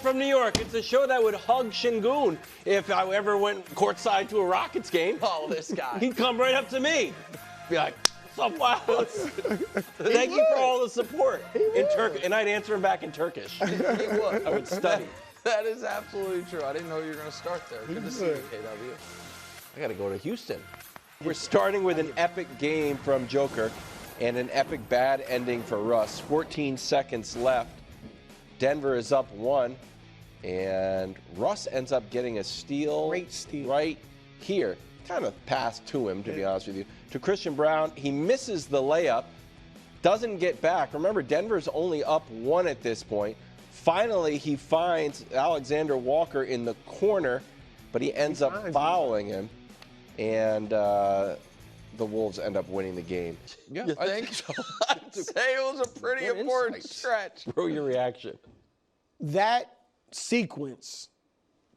from New York. It's a show that would hug Shingun if I ever went courtside to a Rockets game. Oh, this guy. He'd come right up to me. Be like, what's up, Wiles? Thank you for all the support. In Turkish, and I'd answer him back in Turkish. He would. I would study. That is absolutely true. I didn't know you were going to start there. Good to see you, KW. I got to go to Houston. We're starting with an epic game from Joker and an epic bad ending for Russ. 14 seconds left. Denver is up 1, and Russ ends up getting a steal. Great steal. Right here. Kind of passed to him, to be honest with you. To Christian Brown. He misses the layup. Doesn't get back. Remember, Denver's only up 1 at this point. Finally, he finds Alexander Walker in the corner, but he ends up fouling him, and the Wolves end up winning the game. Yeah, you think? So. I'd say it was a pretty important stretch. Bro, your reaction. That sequence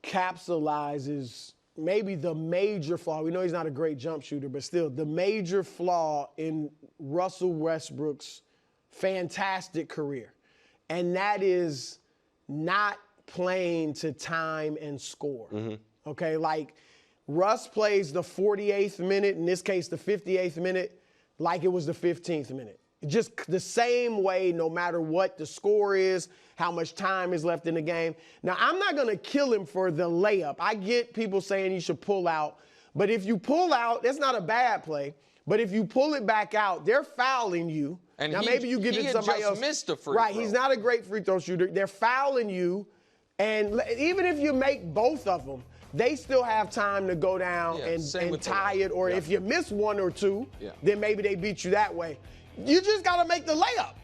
capsulizes maybe the major flaw. We know he's not a great jump shooter, but still, the major flaw in Russell Westbrook's fantastic career. And that is not playing to time and score. Okay, like Russ plays the 48th minute, in this case the 58th minute, like it was the 15th minute. Just the same way, no matter what the score is, how much time is left in the game. Now, I'm not going to kill him for the layup. I get people saying you should pull out, but if you pull out, that's not a bad play. But if you pull it back out, they're fouling you. And now maybe you give it to somebody else. Missed a free right, throw. He's not a great free throw shooter. They're fouling you, and even if you make both of them, they still have time to go down and tie it. Or if you miss 1 or 2, then maybe they beat you that way. You just got to make the layup.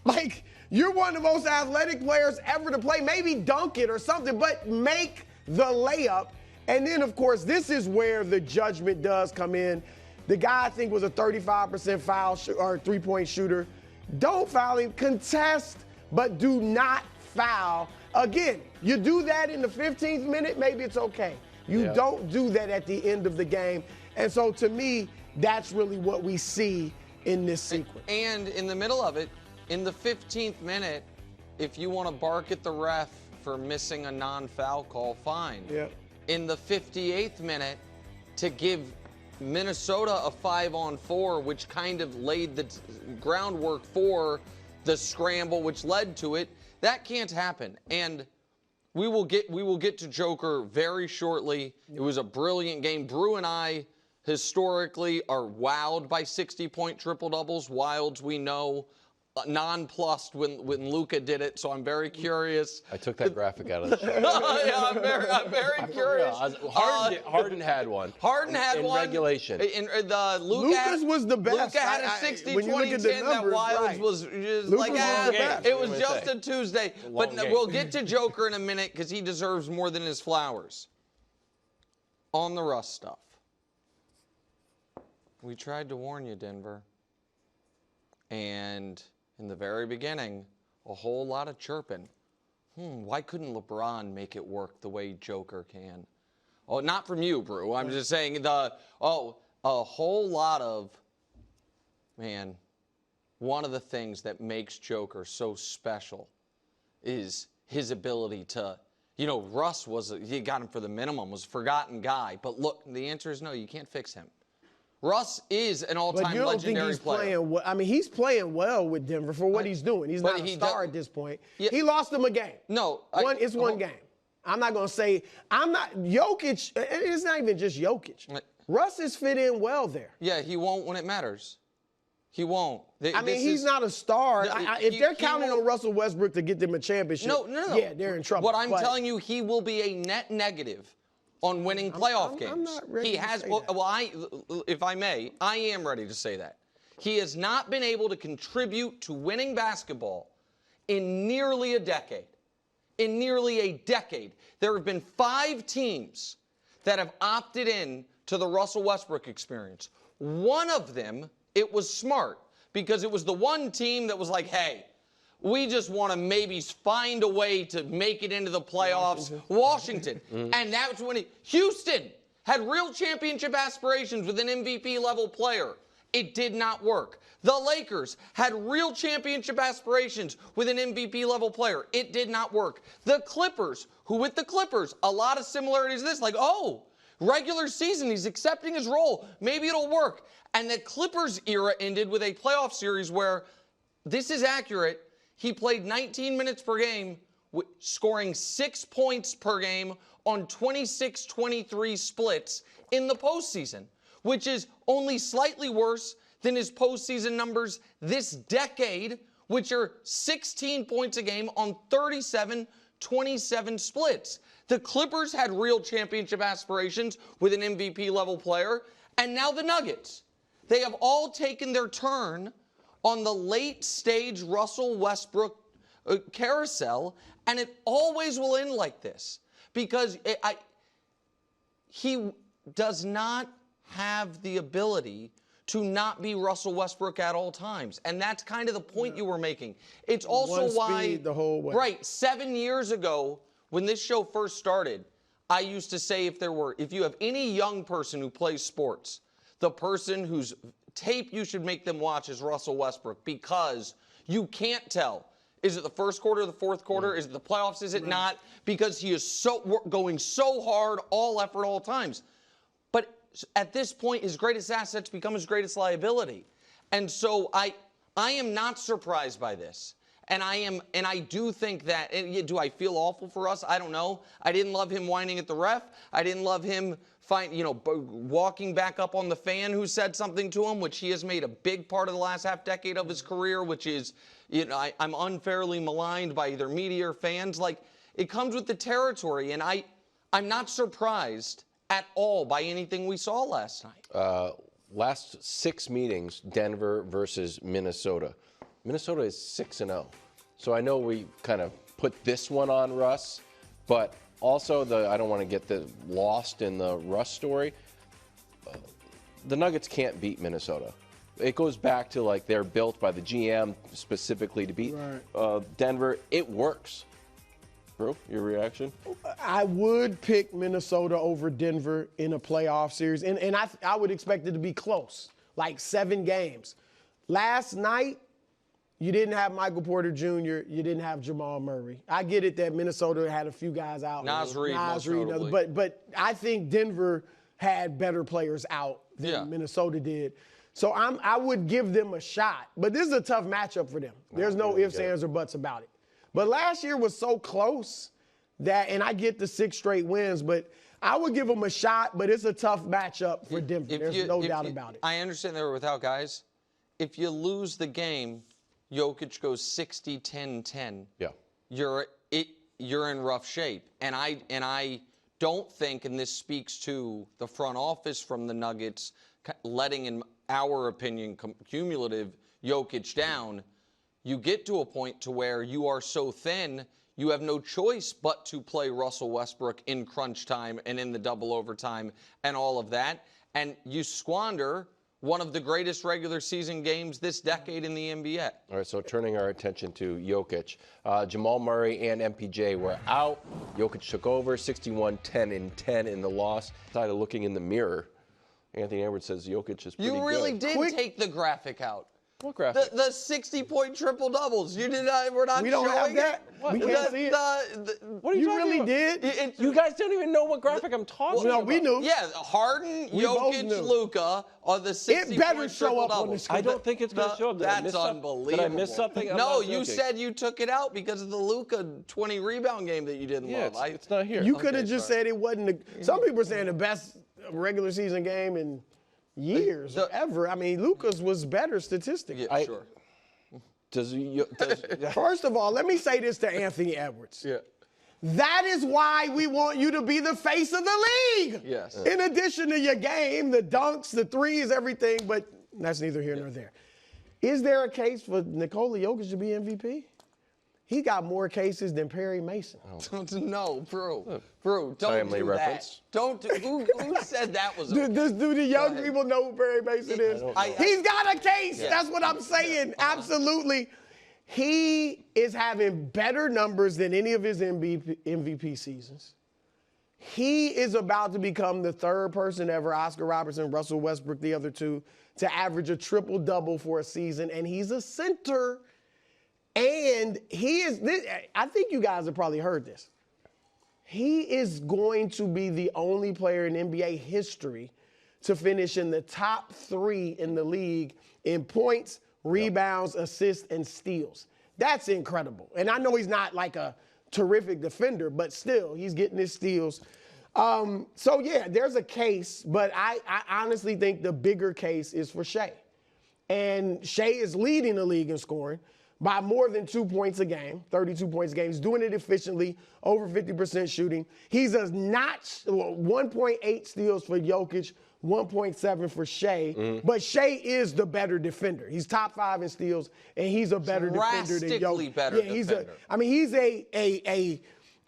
Like, you're one of the most athletic players ever to play. Maybe dunk it or something, but make the layup. And then, of course, this is where the judgment does come in. The guy, I think, was a 35% foul or three-point shooter. Don't foul him. Contest, but do not foul. Again, you do that in the 15th minute, maybe it's okay. You don't do that at the end of the game. And so, to me, that's really what we see in this sequence. And in the middle of it, in the 15th minute, if you want to bark at the ref for missing a non-foul call, fine. In the 58th minute, to give Minnesota a 5-on-4, which kind of laid the groundwork for the scramble, which led to it. That can't happen. And we will get to Joker very shortly. It was a brilliant game. Brew and I historically are wowed by 60-point triple-doubles. Wilds, we know, nonplussed when Luka did it, so I'm very curious. I took that graphic out of the show. Yeah, I'm very curious. Harden had one. Harden had one. In regulation. Lucas was the best. Luka had a 60-20-10 that Wilds was just like, it was just a Tuesday. But we'll get to Joker in a minute because he deserves more than his flowers. On the Russ stuff. We tried to warn you, Denver. And in the very beginning, a whole lot of chirping. Why couldn't LeBron make it work the way Joker can? Oh, not from you, Brew. I'm just saying a whole lot of, man, one of the things that makes Joker so special is his ability to, Russ he got him for the minimum, was a forgotten guy. But look, the answer is no, you can't fix him. Russ is an all-time legendary player. He's playing well with Denver for what he's doing. He's not a star at this point. He lost them a game. No. It's one game. I'm not going to say – Jokic – it's not even just Jokic. Russ has fit in well there. Yeah, he won't when it matters. He won't. He's not a star. If they're counting on Russell Westbrook to get them a championship, yeah, they're in trouble. What I'm telling you, he will be a net negative on winning playoff games. I'm not ready to say that. If I may, I am ready to say that. He has not been able to contribute to winning basketball in nearly a decade. In nearly a decade. There have been 5 teams that have opted in to the Russell Westbrook experience. One of them, it was smart because it was the one team that was like, hey, we just want to maybe find a way to make it into the playoffs. Washington. And that was when Houston had real championship aspirations with an MVP-level player It did not work. The Lakers had real championship aspirations with an MVP-level player. It did not work. The Clippers, who with the Clippers, a lot of similarities to this, like, oh, regular season, he's accepting his role. Maybe it'll work. And the Clippers era ended with a playoff series where, this is accurate, he played 19 minutes per game, scoring 6 points per game on 26-23 splits in the postseason, which is only slightly worse than his postseason numbers this decade, which are 16 points a game on 37-27 splits. The Clippers had real championship aspirations with an MVP-level player, and now the Nuggets. They have all taken their turn on the late-stage Russell Westbrook carousel, and it always will end like this because he does not have the ability to not be Russell Westbrook at all times. And that's kind of the point you were making. It's also why, the whole way. Right, 7 years ago, when this show first started, I used to say if you have any young person who plays sports, the person whose tape you should make them watch is Russell Westbrook, because you can't tell. Is it the first quarter or the fourth quarter? Is it the playoffs? Is it not? Because he is going so hard, all effort, all times. But at this point, his greatest assets become his greatest liability. And so I am not surprised by this. And I do think that, do I feel awful for us? I don't know. I didn't love him whining at the ref. I didn't love him walking back up on the fan who said something to him, which he has made a big part of the last half decade of his career, which is, I'm unfairly maligned by either media or fans. Like, it comes with the territory, and I'm not surprised at all by anything we saw last night. Last 6 meetings, Denver versus Minnesota. Minnesota is 6-0. So I know we kind of put this one on Russ, but also I don't want to get lost in the Russ story. The Nuggets can't beat Minnesota. It goes back to like they're built by the GM specifically to beat Denver. It works. Bro, your reaction? I would pick Minnesota over Denver in a playoff series, and I would expect it to be close, like 7 games. Last night, you didn't have Michael Porter Jr., you didn't have Jamal Murray. I get it that Minnesota had a few guys out. Naz Reid, but I think Denver had better players out than Minnesota did. So I would give them a shot. But this is a tough matchup for them. There's no ifs, ands, or buts about it. But last year was so close that, and I get the 6 straight wins, but I would give them a shot, but it's a tough matchup for Denver. There's no doubt about it. I understand they were without guys. If you lose the game, Jokic goes 60-10-10. Yeah. You're in rough shape. And I don't think, and this speaks to the front office from the Nuggets, letting, in our opinion, cumulative Jokic down, you get to a point to where you are so thin, you have no choice but to play Russell Westbrook in crunch time and in the double overtime and all of that. And you squander one of the greatest regular season games this decade in the NBA. All right, so turning our attention to Jokic. Jamal Murray and MPJ were out. Jokic took over, 61-10-10 in the loss. Instead of looking in the mirror, Anthony Edwards says Jokic is pretty good. You really did take the graphic out. What graphic? The 60-point triple doubles. You did not. We're not. We don't have that. We can't see it. What are you really about? did? You guys don't even know what graphic I'm talking about. No, we knew. Yeah, Harden, Jokic, Luka are the 60-point It better show up on the screen. I don't think it's going to show up. That's unbelievable. Did I miss something? No, you said you took it out because of the Luka 20 rebound game that you didn't love. It's not here. You could have just said it wasn't. Some people are saying the best regular season game in years or ever. I mean, Luka's was better statistically. Yeah, sure. First of all, let me say this to Anthony Edwards. Yeah. That is why we want you to be the face of the league. Yes. In addition to your game, the dunks, the threes, everything, but that's neither here nor there. Is there a case for Nikola Jokic to be MVP? He got more cases than Perry Mason. No, bro, don't Timely do reference. that. Don't do, who said that was okay? Do the young people know who Perry Mason is? He's got a case. Yeah. That's what I'm saying. Absolutely. He is having better numbers than any of his MVP seasons. He is about to become the third person ever, Oscar Robertson, Russell Westbrook, the other two, to average a triple-double for a season, and he's a center. And he is, I think you guys have probably heard this. He is going to be the only player in NBA history to finish in the top 3 in the league in points, rebounds, assists, and steals. That's incredible. And I know he's not like a terrific defender, but still, he's getting his steals. So, yeah, there's a case, but I honestly think the bigger case is for Shai. And Shai is leading the league in scoring by more than 2 points a game, 32 points a game. He's doing it efficiently, over 50% shooting. He's a notch, 1.8 steals for Jokic, 1.7 for Shai. But Shai is the better defender. He's top 5 in steals, and he's a better defender than Jokic. Better defender. He's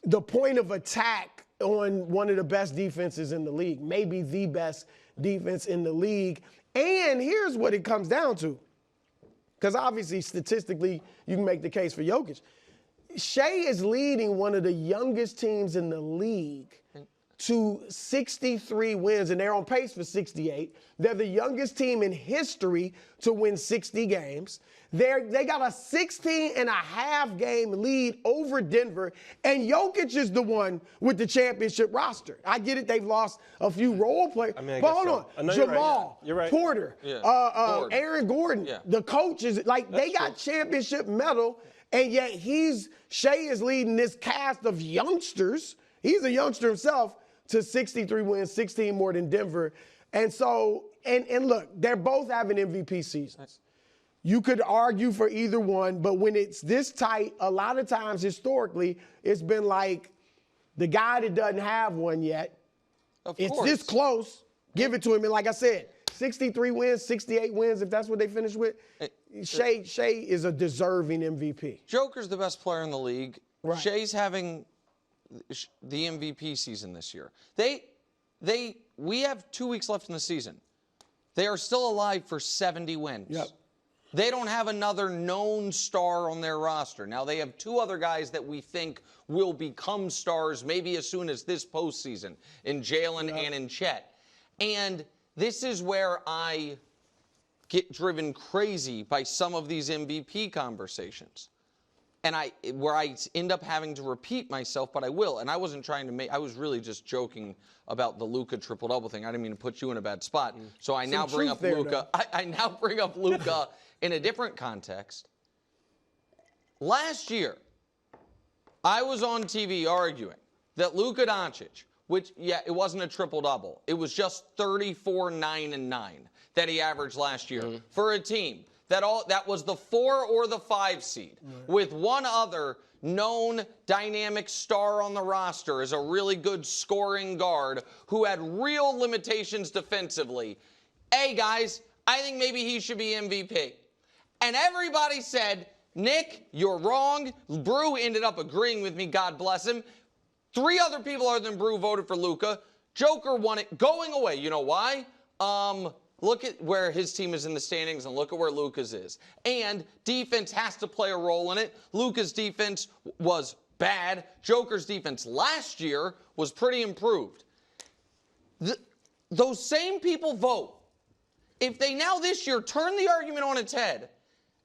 the point of attack on one of the best defenses in the league, maybe the best defense in the league. And here's what it comes down to. Because obviously, statistically, you can make the case for Jokic. Shai is leading one of the youngest teams in the league to 63 wins, and they're on pace for 68. They're the youngest team in history to win 60 games. They got a 16.5 game lead over Denver, and Jokic is the one with the championship roster. I get it, they've lost a few role players. But hold on, Jamal, you're right. Porter, Aaron Gordon, the coaches, they got championship medal, and yet Shai is leading this cast of youngsters. He's a youngster himself to 63 wins, 16 more than Denver. And so, and look, they're both having MVP seasons. You could argue for either one, but when it's this tight, a lot of times historically, it's been like the guy that doesn't have one yet, it's this close, give it to him. And like I said, 63 wins, 68 wins, if that's what they finish with, Shai is a deserving MVP. Joker's the best player in the league. Right. Shai's having the MVP season this year. We have 2 weeks left in the season. They are still alive for 70 wins. Yep. They don't have another known star on their roster. Now, they have 2 other guys that we think will become stars maybe as soon as this postseason, in Jalen and in Chet. And this is where I get driven crazy by some of these MVP conversations. And where I end up having to repeat myself, but I will. And I wasn't trying to I was really just joking about the Luka triple-double thing. I didn't mean to put you in a bad spot. So I now bring up Luka. I now bring up Luka in a different context. Last year, I was on TV arguing that Luka Doncic, which, it wasn't a triple-double. It was just 34, 9, and 9 that he averaged last year for a team that was the 4 or the 5 seed, with one other known dynamic star on the roster as a really good scoring guard who had real limitations defensively. Hey, guys, I think maybe he should be MVP. And everybody said, Nick, you're wrong. Brew ended up agreeing with me, God bless him. 3 other people other than Brew voted for Luka. Joker won it going away. You know why? Look at where his team is in the standings and look at where Luka's is. And defense has to play a role in it. Luka's defense was bad. Joker's defense last year was pretty improved. Those same people vote. If they now this year turn the argument on its head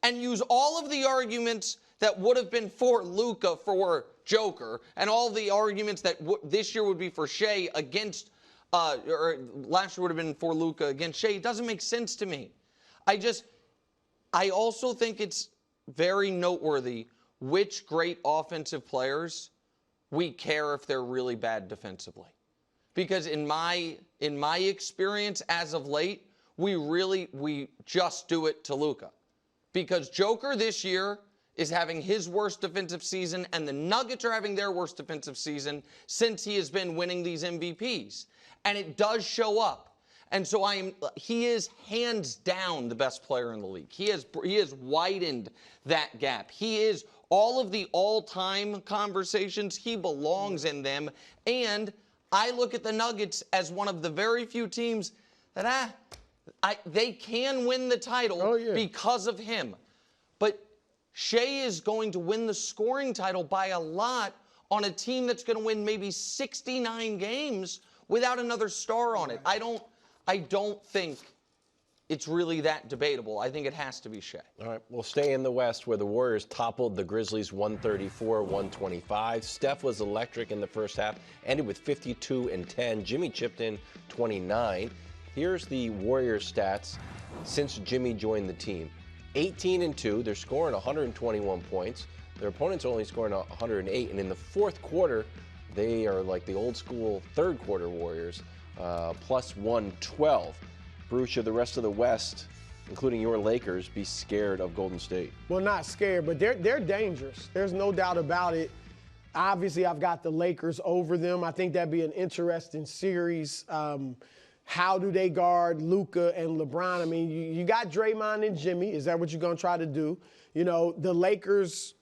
and use all of the arguments that would have been for Luka for Joker and all the arguments that this year would be for Shai against or last year would have been for Luka against Shai. It doesn't make sense to me. I also think it's very noteworthy which great offensive players we care if they're really bad defensively. Because in my experience as of late, we just do it to Luka. Because Joker this year is having his worst defensive season, and the Nuggets are having their worst defensive season since he has been winning these MVPs. And it does show up. And so he is hands down the best player in the league. He has widened that gap. He is all of the all-time conversations. He belongs in them. And I look at the Nuggets as one of the very few teams that they can win the title because of him. But Shai is going to win the scoring title by a lot on a team that's going to win maybe 69 games without another star on it. I don't think it's really that debatable. I think it has to be Shai. All right, we'll stay in the West where the Warriors toppled the Grizzlies 134-125. Steph was electric in the first half, ended with 52 and 10. Jimmy chipped in 29. Here's the Warriors stats since Jimmy joined the team. 18 and 2, they're scoring 121 points. Their opponents are only scoring 108, and in the fourth quarter, they are like the old school third quarter Warriors, plus 112. Bruce, should the rest of the West, including your Lakers, be scared of Golden State? Well, not scared, but they're dangerous. There's no doubt about it. Obviously, I've got the Lakers over them. I think that'd be an interesting series. How do they guard Luka and LeBron? I mean, you got Draymond and Jimmy. Is that what you're going to try to do? You know, the Lakers,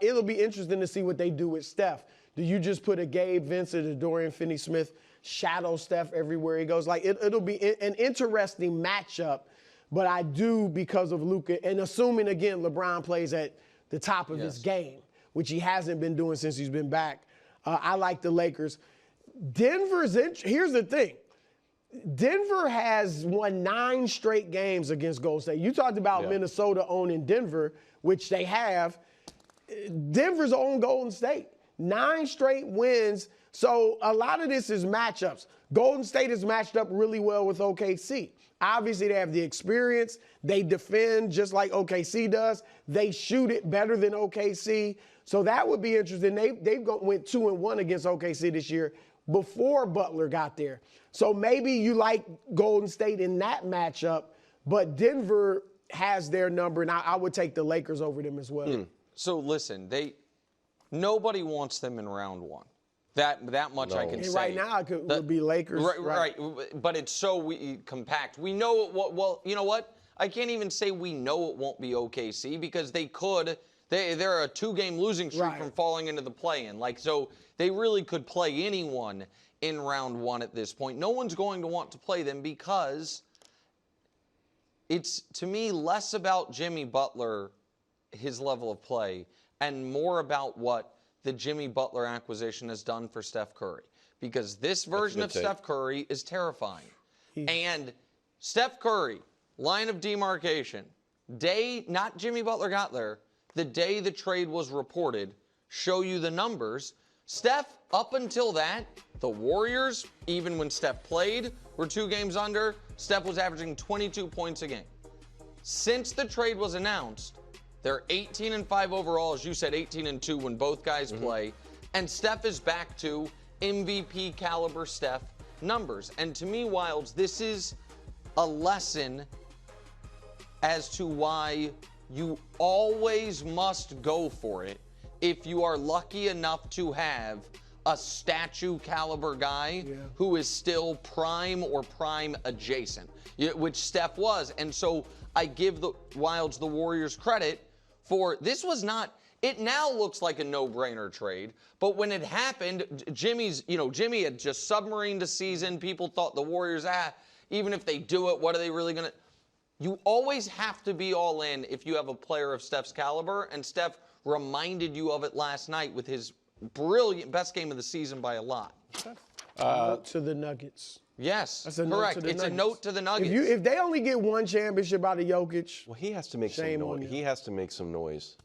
it'll be interesting to see what they do with Steph. Do you just put a Gabe Vincent, a Dorian Finney-Smith, shadow Steph everywhere he goes? Like, it'll be an interesting matchup, but I do, because of Luka, and assuming, again, LeBron plays at the top of his game, which he hasn't been doing since he's been back, I like the Lakers. Here's the thing. Denver has won 9 straight games against Golden State. You talked about Minnesota owning Denver, which they have. Denver's owned Golden State. 9 straight wins. So a lot of this is matchups. Golden State is matched up really well with OKC. Obviously, they have the experience. They defend just like OKC does. They shoot it better than OKC. So that would be interesting. They've went 2-1 against OKC this year before Butler got there. So maybe you like Golden State in that matchup, but Denver has their number, and I would take the Lakers over them as well. So listen, nobody wants them in round 1. That much I can say. Right now, it would be Lakers. Right. But it's so compact. We know well, you know what? I can't even say we know it won't be OKC because they could. They're a 2-game losing streak from falling into the play-in. So they really could play anyone in round 1 at this point. No one's going to want to play them because it's, to me, less about Jimmy Butler, his level of play, and more about what the Jimmy Butler acquisition has done for Steph Curry. Because this version of Steph Curry is terrifying. And Steph Curry, line of demarcation, not Jimmy Butler got there, the day the trade was reported, show you the numbers. Steph, up until that, the Warriors, even when Steph played, were 2 games under. Steph was averaging 22 points a game. Since the trade was announced, they're 18-5 overall, as you said, 18-2 when both guys play. And Steph is back to MVP caliber Steph numbers. And to me, Wilds, this is a lesson as to why you always must go for it if you are lucky enough to have a statue caliber guy who is still prime or prime adjacent, which Steph was. And so I give the Wilds, the Warriors, credit for this was not, it now looks like a no-brainer trade, but when it happened, Jimmy had just submarined the season. People thought the Warriors, even if they do it, what are they really going to? You always have to be all in if you have a player of Steph's caliber, and Steph reminded you of it last night with his brilliant best game of the season by a lot. Note to the Nuggets. Yes, that's a correct. Note to the Nuggets. A note to the Nuggets. If they only get 1 championship out of Jokic, well, he has to make some noise. He has to make some noise.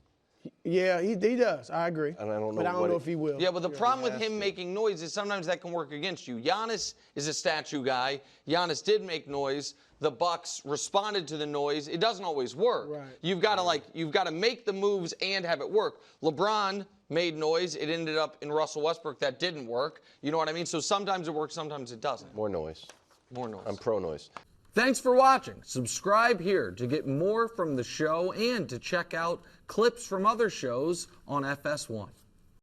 Yeah, he does. I agree. And I don't know if he will. Yeah, but the problem with him making noise is sometimes that can work against you. Giannis is a statue guy. Giannis did make noise. The Bucks responded to the noise. It doesn't always work. Right. You've got to make the moves and have it work. LeBron made noise. It ended up in Russell Westbrook. That didn't work. You know what I mean? So sometimes it works, sometimes it doesn't. More noise. More noise. I'm pro noise. Thanks for watching. Subscribe here to get more from the show and to check out clips from other shows on FS1.